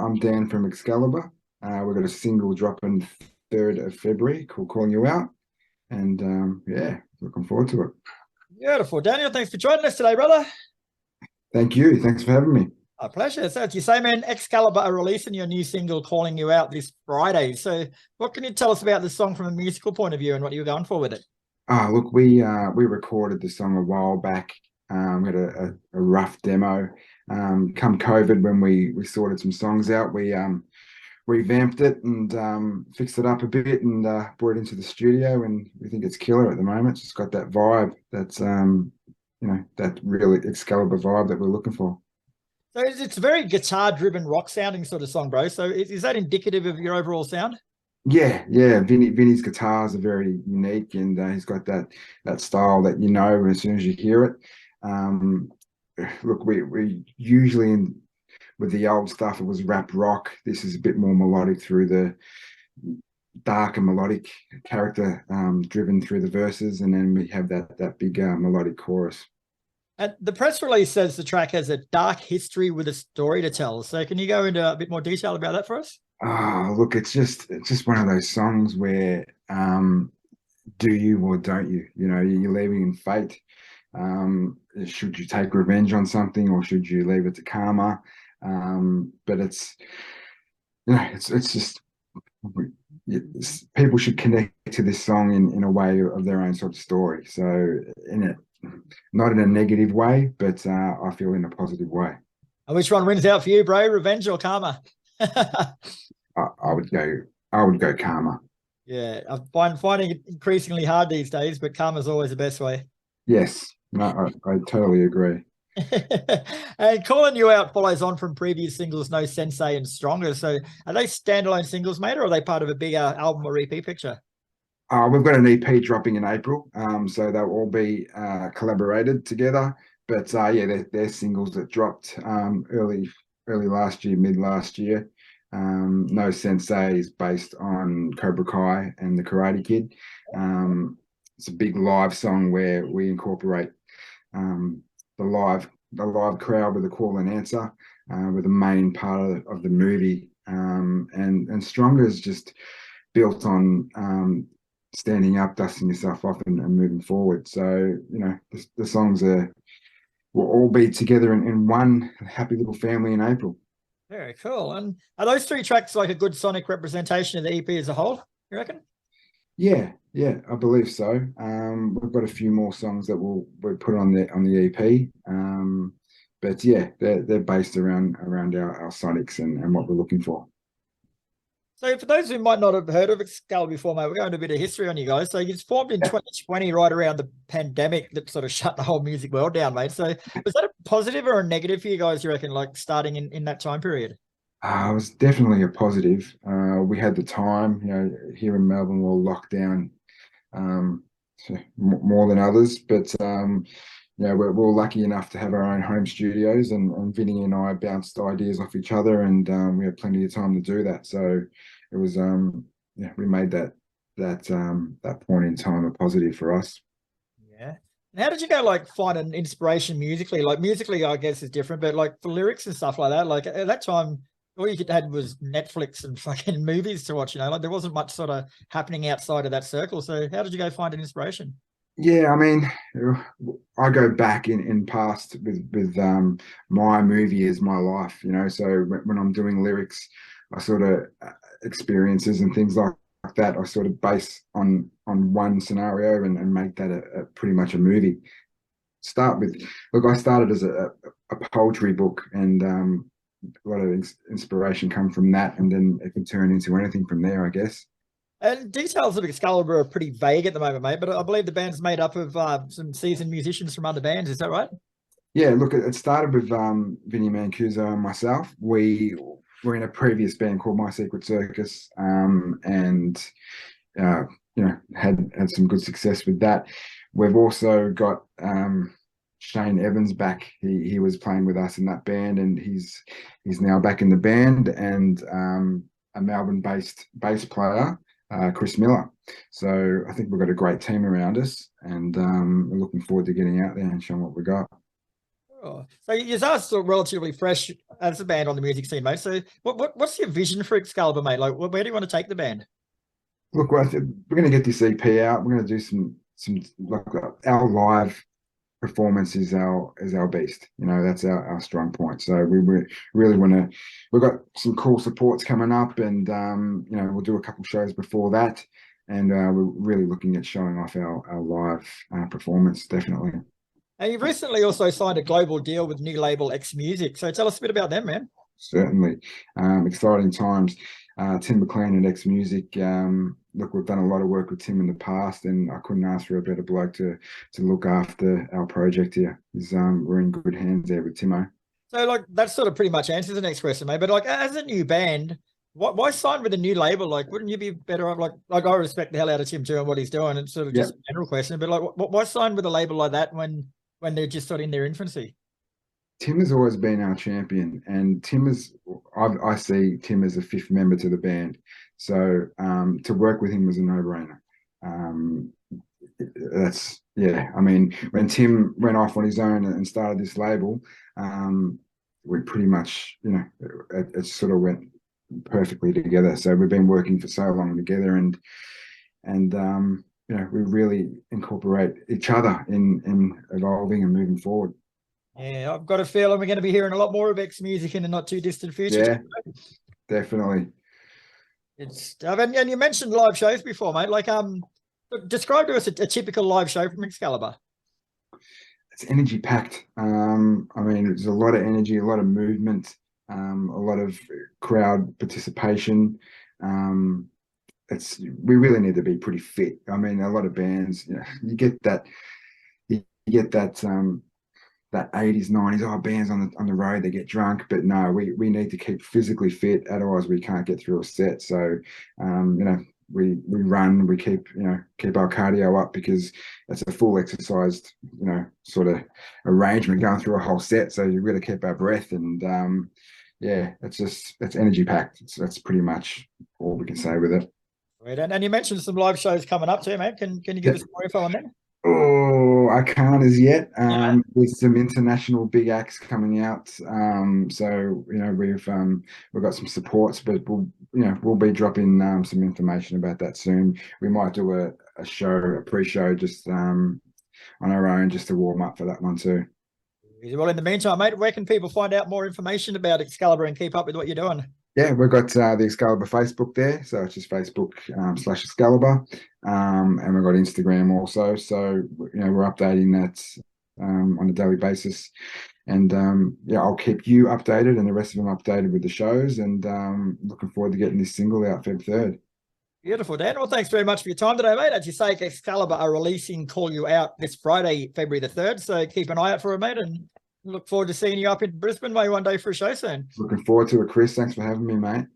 I'm Dan from Excalibur. We've got a single dropping 3rd of February called Calling You Out. And yeah, looking forward to it. Beautiful. Daniel, thanks for joining us today, brother. Thank you. Thanks for having me. A pleasure. So, as you say, man, Excalibur are releasing your new single, Calling You Out, this Friday. So, what can you tell us about the song from a musical point of view and what you were going for with it? Look, we recorded the song a while back. We had a rough demo. Come COVID, when we sorted some songs out, we revamped it and fixed it up a bit and brought it into the studio, and we think it's killer at the moment. It's just got that vibe that's that really Excalibur vibe that we're looking for. So, it's a very guitar-driven, rock-sounding sort of song, bro. So, is that indicative of your overall sound? Yeah. Vinny's guitars are very unique, and he's got that style that you know as soon as you hear it. Look, we usually with the old stuff it was rap rock. This is a bit more melodic through the dark and melodic character driven through the verses, and then we have that big melodic chorus. And the press release says the track has a dark history with a story to tell. So, can you go into a bit more detail about that for us? Look, it's just one of those songs where do you or don't you? You know, you're leaving in fate. Should you take revenge on something, or should you leave it to karma? But it's just people should connect to this song in a way of their own sort of story. So in it, not in a negative way, but I feel in a positive way. And which one wins out for you, bro? Revenge or karma? I would go karma. Yeah, I'm finding it increasingly hard these days, but karma's always the best way. Yes, no, I totally agree. And Calling You Out follows on from previous singles No Sensei and Stronger. So, are they standalone singles, mate, or are they part of a bigger album or EP picture? We've got an EP dropping in April, so they'll all be collaborated together. But yeah, they're singles that dropped early last year, mid last year. No Sensei is based on Cobra Kai and the Karate Kid. It's a big live song where we incorporate the live crowd with a call and answer, with the main part of the movie. And Stronger is just built on standing up, dusting yourself off, and moving forward. So the songs will all be together in one happy little family in April. Very cool. And are those three tracks like a good sonic representation of the EP as a whole, you reckon? Yeah, I believe so. We've got a few more songs that we'll put on the EP. But yeah, they're based around our sonics and what we're looking for. So, for those who might not have heard of Excalibur before, mate, we're going to a bit of history on you guys. So, you formed in 2020, right around the pandemic that sort of shut the whole music world down, mate. So, was that a positive or a negative for you guys, you reckon, like starting in that time period? It was definitely a positive. We had the time, here in Melbourne, we're locked down more than others, but we're lucky enough to have our own home studios, and Vinny and I bounced ideas off each other, and we had plenty of time to do that. So it was, we made that point in time a positive for us. Yeah. And how did you go, like, find an inspiration musically? Like, musically, I guess is different, but like for lyrics and stuff like that, like at that time, all you had was Netflix and fucking movies to watch. Like there wasn't much sort of happening outside of that circle. So how did you go find an inspiration? Yeah, I mean, I go back in past with my movie is my life, So when I'm doing lyrics, I sort of experiences and things like that. I sort of base on one scenario and make that a pretty much a movie. Look, I started as a poetry book, and a lot of inspiration come from that, and then it can turn into anything from there, I guess. And details of Excalibur are pretty vague at the moment, mate, but I believe the band's made up of some seasoned musicians from other bands. Is that right? Yeah, look, it started with Vinny Mancuso and myself. We were in a previous band called My Secret Circus, and had some good success with that. We've also got Shane Evans back. He was playing with us in that band, and he's now back in the band, and a Melbourne-based bass player, Chris Miller. So I think we've got a great team around us, and we're looking forward to getting out there and showing what we got. Oh, so you are still relatively fresh as a band on the music scene, mate. So what's your vision for Excalibur, mate? Like, where do you want to take the band? Look, we're going to get this EP out. We're going to do some like our live performance is our beast. You know, that's our strong point. So we really want to. We've got some cool supports coming up, and you know, we'll do a couple shows before that, and we're really looking at showing off our live performance. Definitely. And you've recently also signed a global deal with new label X Music. So tell us a bit about them, man. Certainly, exciting times. Tim McLean at X Music. Look, we've done a lot of work with Tim in the past, and I couldn't ask for a better bloke to look after our project here. We're in good hands there with Timo. So, like, that sort of pretty much answers the next question, mate. But like, as a new band, why sign with a new label? Like, wouldn't you be better off? Like I respect the hell out of Tim too and what he's doing. It's sort of just a general question, but like, why sign with a label like that when they're just sort of in their infancy? Tim has always been our champion, and I see Tim as a fifth member to the band. So to work with him was a no-brainer. I mean, when Tim went off on his own and started this label, we pretty much, you know, it sort of went perfectly together. So we've been working for so long together, and you know, we really incorporate each other in evolving and moving forward. Yeah, I've got a feeling we're going to be hearing a lot more of X Music in the not too distant future. Yeah, definitely. And you mentioned live shows before, mate. Like, describe to us a typical live show from Excalibur. It's energy packed. I mean, there's a lot of energy, a lot of movement, a lot of crowd participation. We really need to be pretty fit. I mean, a lot of bands, you know, you get that that 80s, 90s, bands on the road, they get drunk, but no, we need to keep physically fit, otherwise we can't get through a set. So you know, we run, we keep our cardio up, because it's a full exercised, you know, sort of arrangement going through a whole set. So you really keep our breath, and yeah, it's energy packed. That's pretty much all we can say with it. Right, and you mentioned some live shows coming up too, mate. Can you give us more info on that? Oh, I can't as yet. There's some international big acts coming out. So you know, we've got some supports, but we'll be dropping some information about that soon. We might do a pre-show just on our own, just to warm up for that one too. Well, in the meantime, mate, where can people find out more information about Excalibur and keep up with what you're doing? Yeah, we've got the Excalibur Facebook there, so it's just Facebook /Excalibur, and we've got Instagram also. So you know, we're updating that on a daily basis, and yeah, I'll keep you updated and the rest of them updated with the shows, and looking forward to getting this single out Feb 3rd. Beautiful, Dan. Well, thanks very much for your time today, mate. As you say, Excalibur are releasing Call You Out this Friday, February the 3rd. So keep an eye out for it, mate, and look forward to seeing you up in Brisbane maybe one day for a show soon. Looking forward to it, Chris. Thanks for having me, mate.